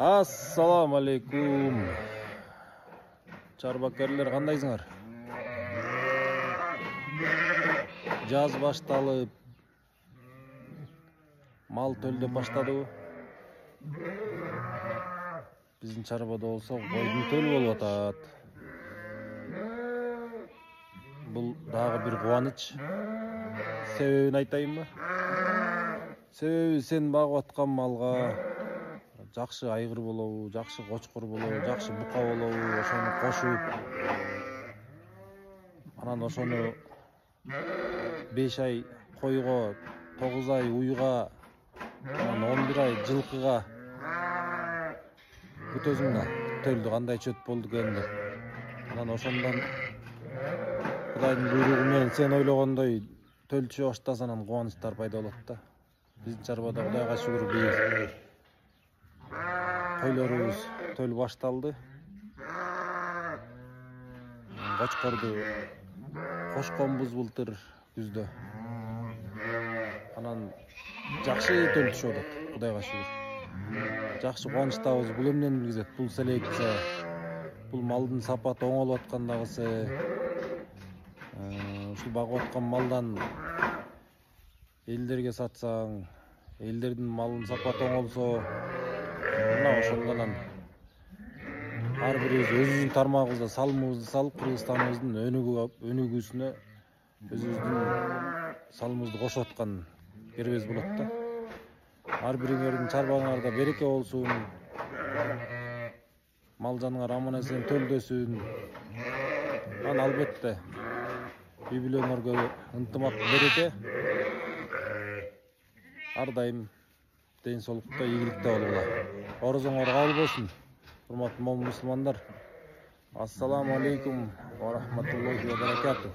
Assalamu alaikum. Чарбакерлер кандайсыңар? Жаз башталып, мал төлдөп баштадыбы? Биздин чарбада болсо койдун төлү болуп атат. Бул дагы бир кубаныч. Себебин айтайынбы? Себеби сен багып аткан малга жакшы айгыр болобу, жакшы кочкор болобу, жакшы бука болобу, ошону кошуп, анан ошону 5 ай койго, 9 ай уйга, анан 11 ай жылкыга күтөсүң да, төлдү кандай чөт болду экен деп. Анан ошондон Кудайдын буйругу менен сен ойлогондой төл түшө баштаса, анан кубанычтар пайда болот да. Биздин чарбада Кудайга шүгүр бийик. Тойлорубуз төл башталды. Кочкорду кошконбуз былтыр күздө. Анан жакшы төл түшүп атат, Кудайга шүгүр. Жакшы кубанычтабыз. Бул эмнени билгизет? Бул селекция, бул малдын сапаты оңолуп аткандагысы. Ушул багып аткан малдан элдерге сатсаң, элдердин малынын сапаты оңолсо, мына ошондон ар бирибиз өзүбүздүн тармагыбызда салымыбызды салып, Кыргызстаныбыздын өнүгүүсүнө өзүбүздүн салымыбызды кошуп аткан кербез болот да. Ар бириңердин чарбаңарда береке болсун, мал жаныңар аман эсен төлдөсүн. Анан албетте үй бүлөңөргө ынтымак, береке, ар дайым ден соолукта, ийгиликте болгула. Орозоңор кабыл болсун, урматтуу момун мусулмандар. Ассаламу алейкум ва рахматуллахи ва баракатух.